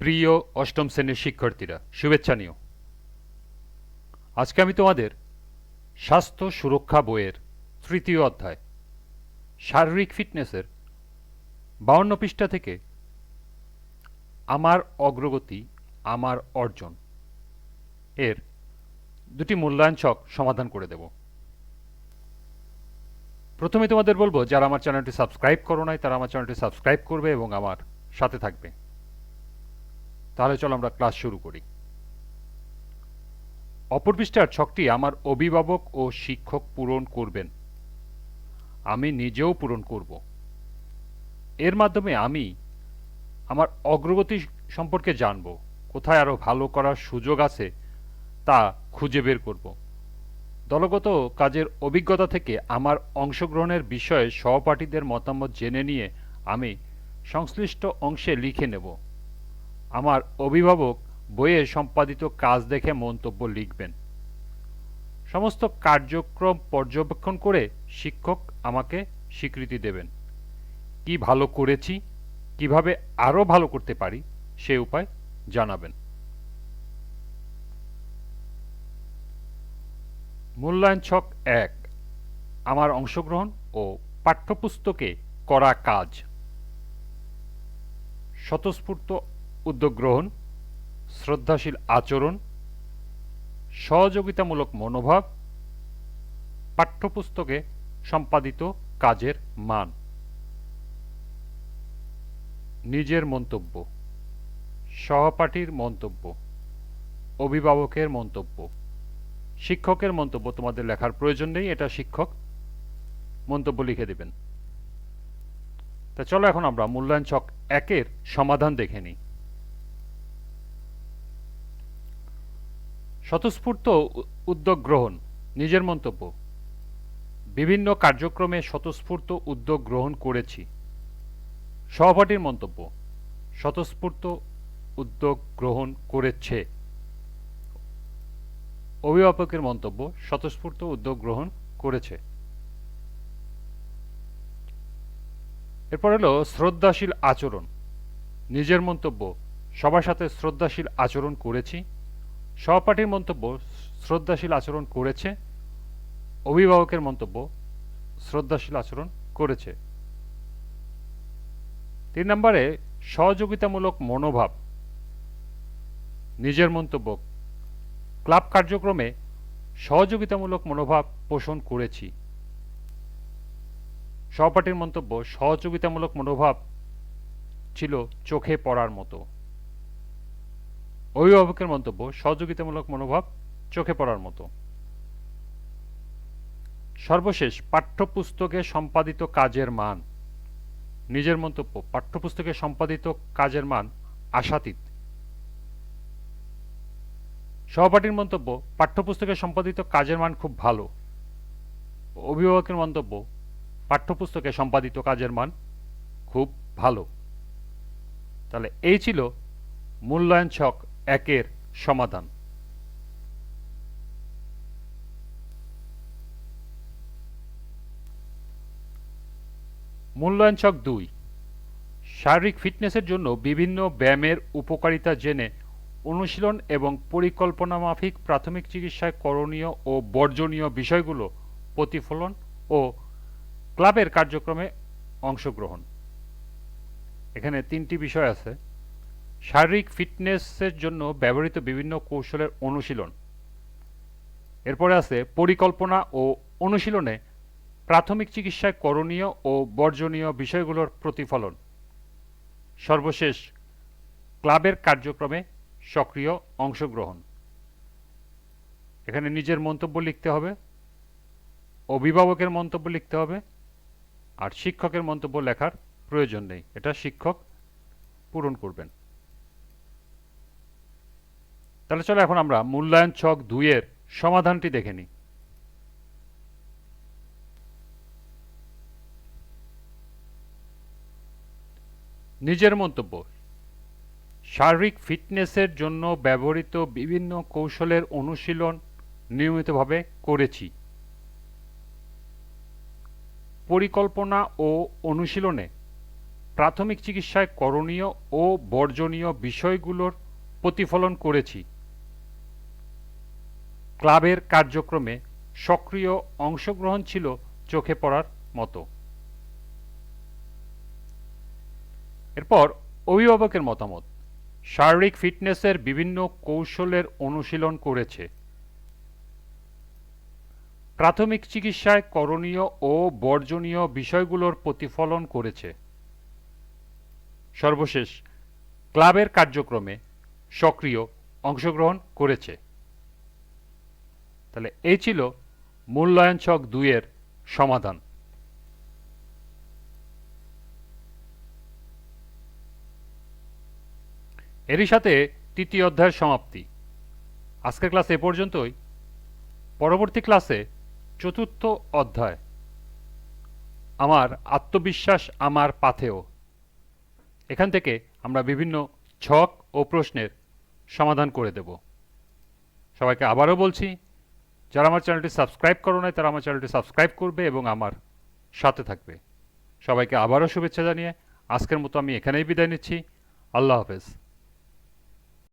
প্রিয় অষ্টম শ্রেণীর শিক্ষার্থীরা, শুভেচ্ছা নিও। আজকে আমি তোমাদের স্বাস্থ্য সুরক্ষা বইয়ের তৃতীয় অধ্যায় শারীরিক ফিটনেসের 52 পৃষ্ঠা থেকে আমার অগ্রগতি আমার অর্জন এর দুটি মূল্যায়ন ছক সমাধান করে দেব। প্রথমে তোমাদের বলবো, যারা আমার চ্যানেলটি সাবস্ক্রাইব করো নাই তারা আমার চ্যানেলটি সাবস্ক্রাইব করবে এবং আমার সাথে থাকবে। তাহলে চলো আমরা ক্লাস শুরু করি। অপর পৃষ্ঠার ছকটি আমার অভিভাবক ও শিক্ষক পূরণ করবেন, আমি নিজেও পূরণ করব। এর মাধ্যমে আমি আমার অগ্রগতি সম্পর্কে জানব, কোথায় আরও ভালো করার সুযোগ আছে তা খুঁজে বের করব। দলগত কাজের অভিজ্ঞতা থেকে আমার অংশগ্রহণের বিষয়ে সহপাঠীদের মতামত জেনে নিয়ে আমি সংশ্লিষ্ট অংশে লিখে নেব। আমার অভিভাবক বইয়ে সম্পাদিত কাজ দেখে মন্তব্য লিখবেন। সমস্ত কার্যক্রম পর্যবেক্ষণ করে শিক্ষক আমাকে স্বীকৃতি দেবেন। কি ভালো করেছি, কিভাবে আরও ভালো করতে পারি সে উপায় জানাবেন। মূল্যায়ন ছক 1, আমার অংশগ্রহণ ও পাঠ্যপুস্তকে করা কাজ। স্বতঃস্ফূর্ত উদ্যোগ গ্রহণ, শ্রদ্ধাশীল আচরণ, সহযোগিতামূলক মনোভাব, পাঠ্যপুস্তকে সম্পাদিত কাজের মান। নিজের মন্তব্য, সহপাঠীর মন্তব্য, অভিভাবকের মন্তব্য, শিক্ষকের মন্তব্য তোমাদের লেখার প্রয়োজন নেই, এটা শিক্ষক মন্তব্য লিখে দেবেন। তা চলো এখন আমরা মূল্যায়ন ছক 1-এর সমাধান দেখে নিই। স্বতঃস্ফূর্ত উদ্যোগ গ্রহণ, নিজের মন্তব্য। বিভিন্ন কার্যক্রমে স্বতঃস্ফূর্ত উদ্যোগ গ্রহণ করেছি। সহপাঠীর মন্তব্য, স্বতঃস্ফূর্ত উদ্যোগ গ্রহণ করেছে। অভিভাবকের মন্তব্য, স্বতঃস্ফূর্ত উদ্যোগ গ্রহণ করেছে। এরপর হলো শ্রদ্ধাশীল আচরণ। নিজের মন্তব্য, সবার সাথে শ্রদ্ধাশীল আচরণ করেছি। সহপাঠীর মন্তব্য, শ্রদ্ধাশীল আচরণ করেছে। অভিভাবকের মন্তব্য, শ্রদ্ধাশীল আচরণ করেছে। 3 নম্বরে সহযোগিতামূলক মনোভাব। নিজের মন্তব্য, ক্লাব কার্যক্রমে সহযোগিতামূলক মনোভাব পোষণ করেছি। সহপাঠীর মন্তব্য, সহযোগিতামূলক মনোভাব ছিল চোখে পড়ার মতো। অভিভাবকের মন্তব্য, সহযোগিতামূলক মনোভাব চোখে পড়ার মতো। সর্বশেষ পাঠ্যপুস্তকে সম্পাদিত কাজের মান। নিজের মন্তব্য, পাঠ্যপুস্তকে সম্পাদিত কাজের মান আশাতীত। সহপাঠীর মন্তব্য, পাঠ্যপুস্তকে সম্পাদিত কাজের মান খুব ভালো। অভিভাবকের মন্তব্য, পাঠ্যপুস্তকে সম্পাদিত কাজের মান খুব ভালো। তাহলে এই ছিল মূল্যায়ন ছক 1-এর সমাধান। মূল্যায়ন ছক 2, শারীরিক ফিটনেসের জন্য বিভিন্ন ব্যায়ামের উপকারিতা জেনে অনুশীলন এবং পরিকল্পনা মাফিক প্রাথমিক চিকিৎসায় করণীয় ও বর্জনীয় বিষয়গুলো প্রতিফলন ও ক্লাবের কার্যক্রমে অংশগ্রহণ। এখানে 3টি বিষয় আছে। শারীরিক ফিটনেসের জন্য ব্যবহৃত বিভিন্ন কৌশলের অনুশীলন। এরপরে আছে পরিকল্পনা ও অনুশীলনে প্রাথমিক চিকিৎসায় করণীয় ও বর্জনীয় বিষয়গুলোর প্রতিফলন। সর্বশেষ ক্লাবের কার্যক্রমে সক্রিয় অংশগ্রহণ। এখানে নিজের মন্তব্য লিখতে হবে, অভিভাবকের মন্তব্য লিখতে হবে, আর শিক্ষকের মন্তব্য লেখার প্রয়োজন নেই, এটা শিক্ষক পূরণ করবেন। তাহলে চলো এখন আমরা মূল্যায়ন ছক 2-এর সমাধানটি দেখে নিই। নিজের মন্তব্য, শারীরিক ফিটনেসের জন্য ব্যবহৃত বিভিন্ন কৌশলের অনুশীলন নিয়মিতভাবে করেছি। পরিকল্পনা ও অনুশীলনে প্রাথমিক চিকিৎসায় করণীয় ও বর্জনীয় বিষয়গুলোর প্রতিফলন করেছি। ক্লাবের কার্যক্রমে সক্রিয় অংশগ্রহণ ছিল চোখে পড়ার মতো। এরপর অভিভাবকের মতামত। শারীরিক ফিটনেসের বিভিন্ন কৌশলের অনুশীলন করেছে। প্রাথমিক চিকিৎসায় করণীয় ও বর্জনীয় বিষয়গুলোর প্রতিফলন করেছে। সর্বশেষ, ক্লাবের কার্যক্রমে সক্রিয় অংশগ্রহণ করেছে। তাহলে এই ছিল মূল্যায়ন ছক 2 এর সমাধান। এরই সাথে তৃতীয় অধ্যায়ের সমাপ্তি। আজকের ক্লাস এ পর্যন্তই। পরবর্তী ক্লাসে চতুর্থ অধ্যায়, আমার আত্মবিশ্বাস আমার পাথেয়। এখান থেকে আমরা বিভিন্ন ছক ও প্রশ্নের সমাধান করে দেব। সবাইকে আবারও বলছি, যারা আমার চ্যানেলটি সাবস্ক্রাইব করো নাই তারা আমার চ্যানেলটি সাবস্ক্রাইব করবে এবং আমার সাথে থাকবে। সবাইকে আবারও শুভেচ্ছা জানিয়ে আজকের মতো আমি এখানেই বিদায় নিচ্ছি। আল্লাহ হাফেজ।